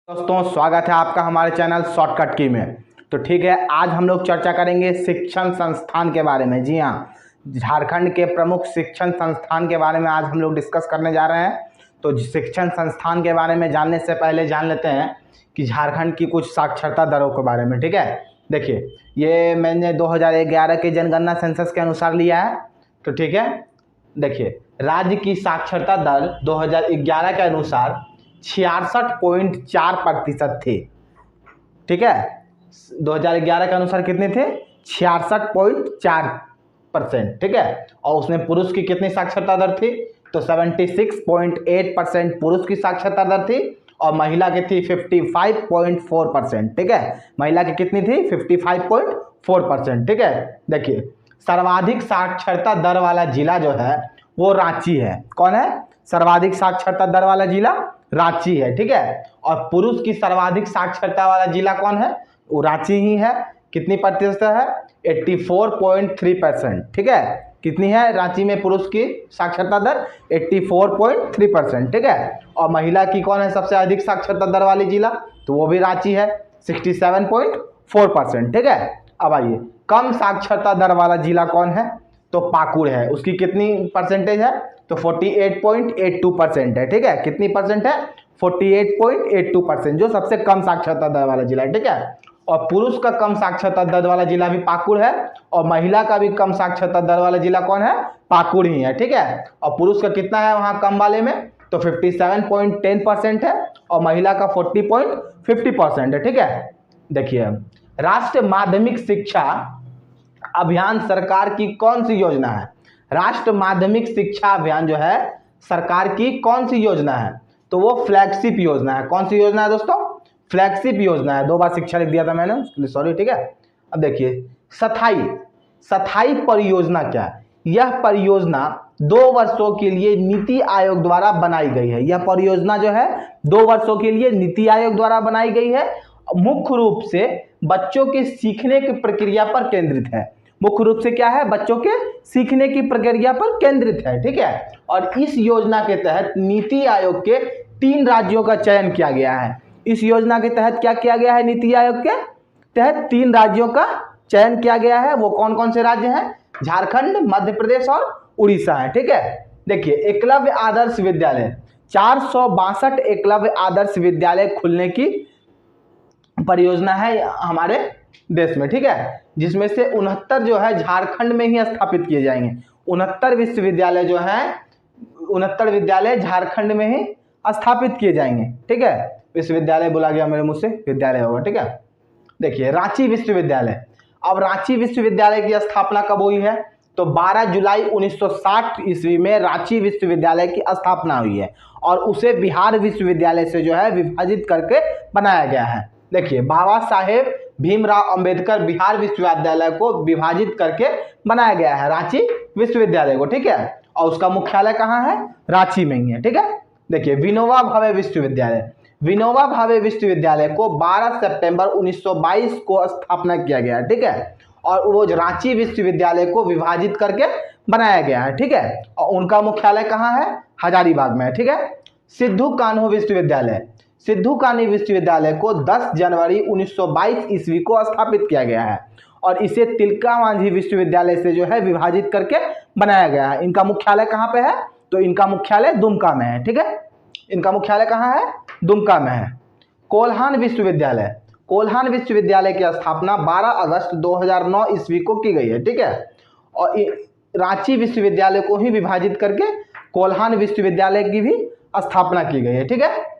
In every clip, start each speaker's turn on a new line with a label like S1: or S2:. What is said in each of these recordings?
S1: दोस्तों स्वागत है आपका हमारे चैनल शॉर्टकट की में। तो ठीक है, आज हम लोग चर्चा करेंगे शिक्षण संस्थान के बारे में। जी हाँ, झारखंड के प्रमुख शिक्षण संस्थान के बारे में आज हम लोग डिस्कस करने जा रहे हैं। तो शिक्षण संस्थान के बारे में जानने से पहले जान लेते हैं कि झारखंड की कुछ साक्षरता दरों के बारे में। ठीक है, देखिए ये मैंने 2011 के जनगणना सेंसस के अनुसार लिया है। तो ठीक है, देखिए राज्य की साक्षरता दर 2011 के अनुसार 66.4% थी। ठीक है, 2011 के अनुसार कितने थे? 66.4%। ठीक है, और उसमें पुरुष की कितनी साक्षरता दर थी? तो 76.8% पुरुष की साक्षरता दर थी और महिला की थी 55.4%। ठीक है, महिला की कितनी थी? 55.4%। ठीक है, देखिए सर्वाधिक साक्षरता दर वाला जिला जो है वो रांची है। कौन है सर्वाधिक साक्षरता दर वाला जिला? रांची है। ठीक है, और पुरुष की सर्वाधिक साक्षरता वाला जिला कौन है? वो रांची ही है। कितनी प्रतिशत है? 84.3%। ठीक है, कितनी है रांची में पुरुष की साक्षरता दर? 84.3%। ठीक है, और महिला की कौन है सबसे अधिक साक्षरता दर वाली जिला? तो वो भी रांची है, 67.4%। ठीक है, अब आइए कम साक्षरता दर वाला जिला कौन है? तो पाकुड़ है। उसकी कितनी परसेंटेज है? तो 48.82% है। ठीक है, कितनी परसेंट है? 48.82%, जो सबसे कम साक्षरता दर वाला जिला है। ठीक है, और पुरुष का कम साक्षरता दर वाला जिला भी पाकुड़ है और महिला का भी कम साक्षरता दर वाला जिला कौन है? पाकुड़ ही है। ठीक है, और पुरुष का कितना है वहां कम वाले में? तो 57.10% है और महिला का 40.50% है। ठीक है, देखिए राष्ट्रीय माध्यमिक शिक्षा अभियान सरकार की कौन सी योजना है? राष्ट्रीय माध्यमिक शिक्षा अभियान जो है सरकार की कौन सी योजना है? तो वो फ्लैगशिप योजना है। कौन सी योजना है दोस्तों? फ्लैगशिप योजना है। 2 बार शिक्षा लिख दिया था मैंने, सॉरी। ठीक है, अब देखिए स्थायी परियोजना क्या है? यह परियोजना 2 वर्षों के लिए नीति आयोग द्वारा बनाई गई है। यह परियोजना जो है 2 वर्षों के लिए नीति आयोग द्वारा बनाई गई है। मुख्य रूप से बच्चों के सीखने की प्रक्रिया पर केंद्रित है। मुख्य रूप से क्या है? बच्चों के सीखने की प्रक्रिया पर केंद्रित है। ठीक है, और इस योजना के तहत नीति आयोग के 3 राज्यों का चयन किया गया है। इस योजना के तहत क्या किया गया है? नीति आयोग के तहत 3 राज्यों का चयन किया गया है। वो कौन कौन से राज्य हैं? झारखंड, मध्य प्रदेश और उड़ीसा है। ठीक है, देखिए एकलव्य आदर्श विद्यालय, 462 एकलव्य आदर्श विद्यालय खुलने की परियोजना है हमारे देश में। ठीक है, जिसमें से 69 जो है झारखंड में ही स्थापित किए जाएंगे। 69 विश्वविद्यालय जो है 69 विद्यालय झारखंड में ही स्थापित किए जाएंगे। ठीक है, विश्वविद्यालय बोला गया मेरे मुंह से, विद्यालय होगा। ठीक है, देखिए रांची विश्वविद्यालय। अब रांची विश्वविद्यालय की स्थापना कब हुई है? तो 12 जुलाई 1960 ईस्वी में रांची विश्वविद्यालय की स्थापना हुई है और उसे बिहार विश्वविद्यालय से जो है विभाजित करके बनाया गया है। देखिए बाबा साहेब भीमराव अंबेडकर बिहार विश्वविद्यालय को विभाजित करके बनाया गया है रांची विश्वविद्यालय को। ठीक है, और उसका मुख्यालय कहाँ है? रांची में ही है। ठीक है, देखिए विनोबा भावे विश्वविद्यालय। विनोबा भावे विश्वविद्यालय को 12 सितंबर 1922 को स्थापना किया गया है। ठीक है, और वो रांची विश्वविद्यालय को विभाजित करके बनाया गया है। ठीक है, और उनका मुख्यालय कहाँ है? हजारीबाग में है। ठीक है, सिद्धू कान्हू विश्वविद्यालय। सिद्धू कान्हू विश्वविद्यालय को 10 जनवरी 1922 ईस्वी को स्थापित किया गया है और इसे तिलका मांझी विश्वविद्यालय से जो है विभाजित करके बनाया गया है। इनका मुख्यालय कहाँ पे है? तो इनका मुख्यालय दुमका में है। ठीक है, इनका मुख्यालय कहाँ है? दुमका में है। कोल्हान विश्वविद्यालय। कोल्हान विश्वविद्यालय की स्थापना 12 अगस्त 2009 ईस्वी को की गई है। ठीक है, और रांची विश्वविद्यालय को ही विभाजित करके कोल्हान विश्वविद्यालय की भी स्थापना की गई है। ठीक है,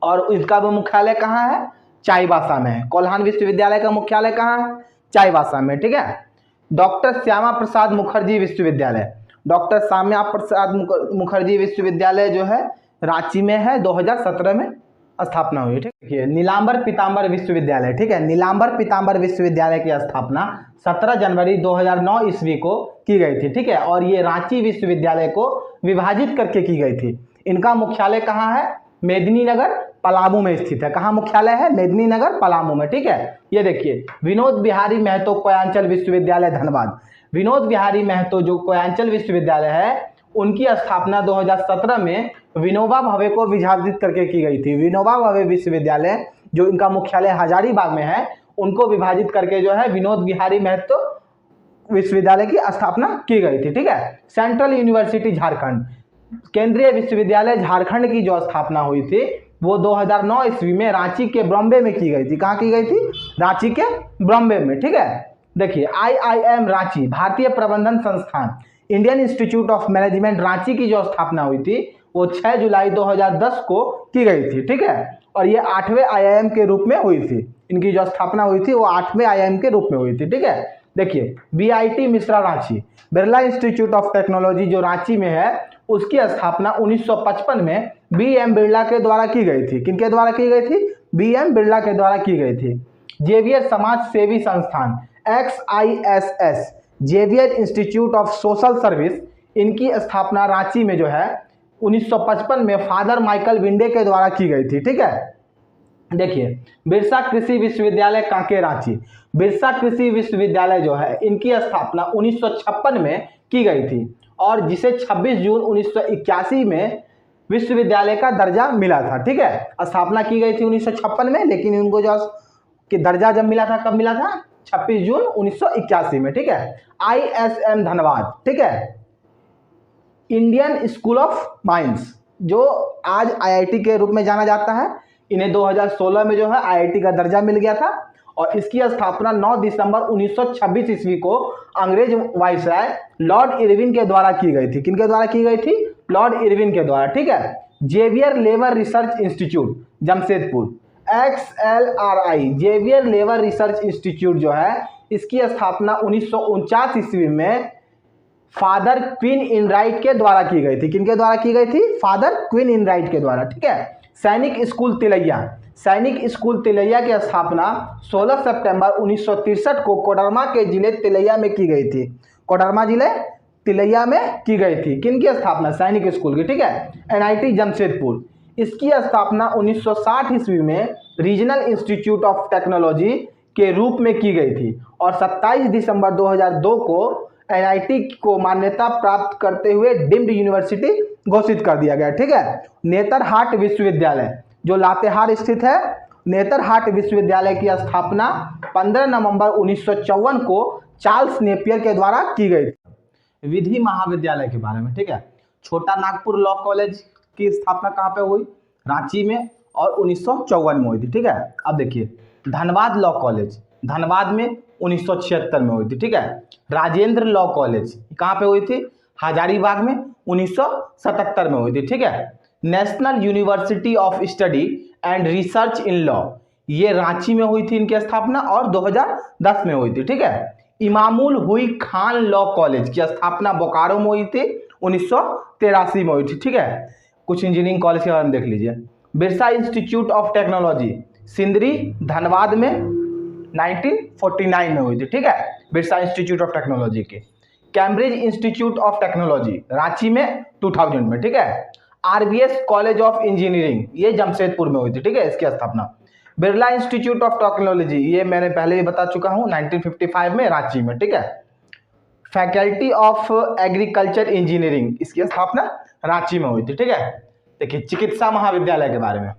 S1: और इसका भी मुख्यालय कहाँ है? चाईबासा में है। कोल्हान विश्वविद्यालय का मुख्यालय कहाँ है? चाईबासा में। ठीक है, डॉक्टर श्यामा प्रसाद मुखर्जी विश्वविद्यालय। डॉक्टर श्यामा प्रसाद मुखर्जी विश्वविद्यालय जो है रांची में है, 2017 में स्थापना हुई। ठीक है, नीलांबर पीताम्बर विश्वविद्यालय। ठीक है, नीलांबर पीताम्बर विश्वविद्यालय की स्थापना 17 जनवरी 2009 ईस्वी को की गई थी। ठीक है, और ये रांची विश्वविद्यालय को विभाजित करके की गई थी। इनका मुख्यालय कहाँ है? मेदिनीनगर पलामू में स्थित है। कहाँ मुख्यालय है? मेदिनीनगर पलामू में। ठीक है, ये देखिए विनोद बिहारी महतो कोयांचल विश्वविद्यालय धनबाद। विनोद बिहारी महतो जो कोयांचल विश्वविद्यालय है उनकी स्थापना 2017 में विनोबा भावे को विभाजित करके की गई थी। विनोबा भावे विश्वविद्यालय जो इनका मुख्यालय हजारीबाग में है, उनको विभाजित करके जो है विनोद बिहारी महतो विश्वविद्यालय की स्थापना की गई थी। ठीक है। सेंट्रल यूनिवर्सिटी झारखंड, केंद्रीय विश्वविद्यालय झारखंड की जो स्थापना हुई थी वो 2009 ईस्वी में रांची के बॉम्बे में की गई थी। कहाँ की गई थी? रांची के बॉम्बे में। ठीक है। देखिए IIM रांची, भारतीय प्रबंधन संस्थान, Indian institute of management Ranchi की जो स्थापना हुई थी वो 6 जुलाई 2010 को की गई थी। ठीक है। और ये 8वें IIM के रूप में हुई थी। इनकी जो स्थापना हुई थी वो 8वें IIM के रूप में हुई थी। ठीक है। देखिए BIT Mishra Ranchi, Birla institute of technology जो रांची में है, उसकी स्थापना 1955 में BM बिरला के द्वारा की गई थी। किनके द्वारा की गई थी? BM बिरला के द्वारा की गई थी। जेवियर समाज सेवी संस्थान XISS, Xavier Institute of Social Service, इनकी स्थापना रांची में जो है 1955 में फादर माइकल विंडे के द्वारा की गई थी। ठीक है। देखिए बिरसा कृषि विश्वविद्यालय कांके रांची, बिरसा कृषि विश्वविद्यालय जो है इनकी स्थापना 1956 में की गई थी और जिसे 26 जून 1981 में विश्वविद्यालय का दर्जा मिला था। ठीक है। स्थापना की गई थी 1956 में, लेकिन इनको जो कि दर्जा जब मिला था, कब मिला था? 26 जून 1981 में। ठीक है। ISM धनबाद, ठीक है, इंडियन स्कूल ऑफ माइंस जो आज IIT के रूप में जाना जाता है, इन्हें 2016 में जो है IIT का दर्जा मिल गया था और इसकी स्थापना 9 दिसंबर 1926 ईस्वी को अंग्रेज वाइसराय लॉर्ड इरविन के द्वारा की गई थी। किनके द्वारा की गई थी? लॉर्ड इरविन के द्वारा। ठीक है। Xavier Labour Research Institute Jamshedpur, XLRI, Xavier Labour Research Institute जो है इसकी स्थापना 1949 ईस्वी में फादर क्वीन इनराइट के द्वारा की गई थी। किनके द्वारा की गई थी? फादर क्वीन इनराइट के द्वारा। ठीक है। सैनिक स्कूल तिलैया, सैनिक स्कूल तिलैया की स्थापना 16 सितंबर 1963 को कोडरमा के जिले तिलैया में की गई थी। कोडरमा जिले तिलैया में की गई थी। किनकी स्थापना? सैनिक स्कूल की। ठीक है। NIT जमशेदपुर, इसकी स्थापना 1960 ईस्वी में रीजनल इंस्टीट्यूट ऑफ टेक्नोलॉजी के रूप में की गई थी और 27 दिसंबर 2002 को NIT को मान्यता प्राप्त करते हुए डीम्ड यूनिवर्सिटी घोषित कर दिया गया। ठीक है। नेतरहाट विश्वविद्यालय जो लातेहार स्थित है, नेतरहाट विश्वविद्यालय की स्थापना 15 नवंबर 1954 को चार्ल्स नेपियर के द्वारा की गई थी। विधि महाविद्यालय के बारे में, ठीक है, छोटा नागपुर लॉ कॉलेज की स्थापना कहाँ पे हुई? रांची में और 1954 में हुई थी। ठीक है। अब देखिए धनबाद लॉ कॉलेज, धनबाद में 1976 में हुई थी। ठीक है। राजेंद्र लॉ कॉलेज कहाँ पे हुई थी? हजारीबाग में 1977 में हुई थी। ठीक है। National university of study and research in law, ये रांची में हुई थी इनकी स्थापना और 2010 में हुई थी। ठीक है। इमामुल हुई खान लॉ कॉलेज की स्थापना बोकारो में हुई थी 1983 में हुई थी। ठीक है। कुछ इंजीनियरिंग कॉलेज के बारे में देख लीजिए। Birsa institute of technology Sindri Dhanbad में 1949 में हुई थी। ठीक है। बिरसा इंस्टीट्यूट ऑफ टेक्नोलॉजी के। Cambridge institute of technology Ranchi में 2000 में। ठीक है। RBS कॉलेज ऑफ इंजीनियरिंग ये जमशेदपुर में हुई थी। ठीक है, इसकी स्थापना। बिरला इंस्टीट्यूट ऑफ टेक्नोलॉजी ये मैंने पहले भी बता चुका हूँ 1955 में रांची में। ठीक है। फैकल्टी ऑफ एग्रीकल्चर इंजीनियरिंग इसकी स्थापना रांची में हुई थी। ठीक है। देखिए चिकित्सा महाविद्यालय के बारे में,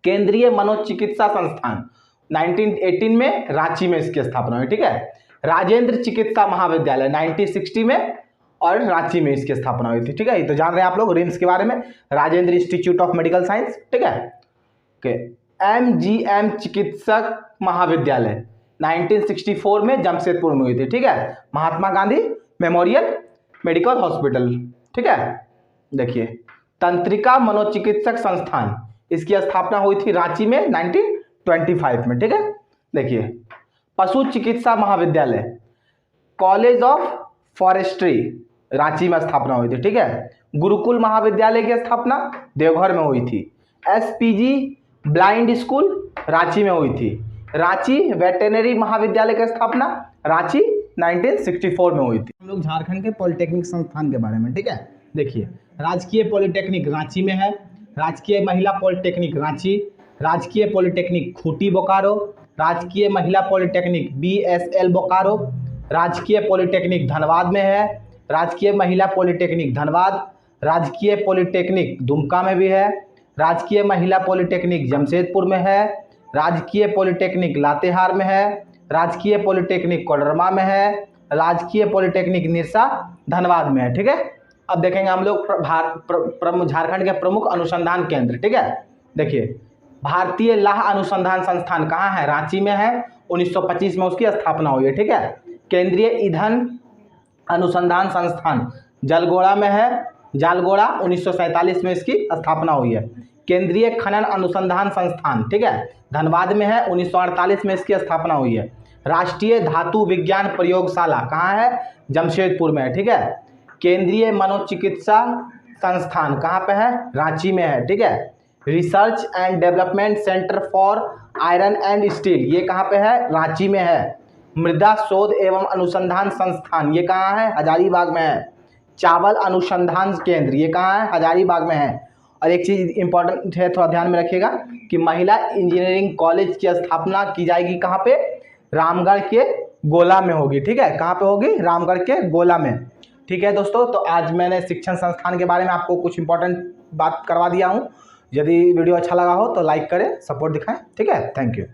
S1: केंद्रीय मनोचिकित्सा संस्थान 1918 में रांची में इसकी स्थापना हुई। ठीक है। राजेंद्र चिकित्सा महाविद्यालय 1960 में और रांची में इसकी स्थापना हुई थी। ठीक है। ये तो जान रहे हैं आप लोग रिम्स के बारे में, Rajendra institute of medical science. ठीक है। MGM चिकित्सक महाविद्यालय 1964 में जमशेदपुर में हुई थी। ठीक है। Mahatma Gandhi memorial medical hospital. ठीक है। देखिए तंत्रिका मनोचिकित्सक संस्थान इसकी स्थापना हुई थी रांची में 1925 में। ठीक है। देखिए पशु चिकित्सा महाविद्यालय कॉलेज ऑफ फॉरेस्ट्री रांची में स्थापना हुई थी। ठीक है। गुरुकुल महाविद्यालय की स्थापना देवघर में हुई थी। SPG ब्लाइंड स्कूल रांची में हुई थी। रांची वेटेनरी महाविद्यालय की स्थापना रांची 1964 में हुई थी। हम लोग झारखंड के पॉलिटेक्निक संस्थान के बारे में, ठीक है, देखिए राजकीय पॉलिटेक्निक रांची में है, राजकीय महिला पॉलिटेक्निक रांची, राजकीय पॉलिटेक्निक खूंटी बोकारो, राजकीय महिला पॉलिटेक्निक BSL बोकारो, राजकीय पॉलिटेक्निक धनबाद में है, राजकीय महिला पॉलिटेक्निक धनबाद, राजकीय पॉलिटेक्निक दुमका में भी है, राजकीय महिला पॉलिटेक्निक जमशेदपुर में है, राजकीय पॉलिटेक्निक लातेहार में है, राजकीय पॉलिटेक्निक कोडरमा में है, राजकीय पॉलिटेक्निक निरसा धनबाद में है। ठीक है, अब देखेंगे हम लोग झारखंड के प्रमुख अनुसंधान केंद्र। ठीक है, देखिए भारतीय लाह अनुसंधान संस्थान कहाँ है? रांची में है, 1925 में उसकी स्थापना हुई है। ठीक है, केंद्रीय ईंधन अनुसंधान संस्थान जलगोड़ा में है, जालगोड़ा 1947 में इसकी स्थापना हुई है। केंद्रीय खनन अनुसंधान संस्थान, ठीक है, धनबाद में है, 1948 में इसकी स्थापना हुई है। राष्ट्रीय धातु विज्ञान प्रयोगशाला कहाँ है? जमशेदपुर में है। ठीक है, केंद्रीय मनोचिकित्सा संस्थान कहाँ पे है? रांची में है। ठीक है, research and development centre for iron and steel ये कहाँ पे है? रांची में है। मृदा शोध एवं अनुसंधान संस्थान ये कहाँ है? हजारीबाग में है। चावल अनुसंधान केंद्र ये कहाँ है? हजारीबाग में है। और एक चीज़ इंपॉर्टेंट है, थोड़ा ध्यान में रखिएगा कि महिला इंजीनियरिंग कॉलेज की स्थापना की जाएगी कहाँ पे? रामगढ़ के गोला में होगी। ठीक है, कहाँ पे होगी? रामगढ़ के गोला में। ठीक है दोस्तों, तो आज मैंने शिक्षण संस्थान के बारे में आपको कुछ इंपॉर्टेंट बात करवा दिया हूँ। यदि वीडियो अच्छा लगा हो तो लाइक करें, सपोर्ट दिखाएं। ठीक है, थैंक यू।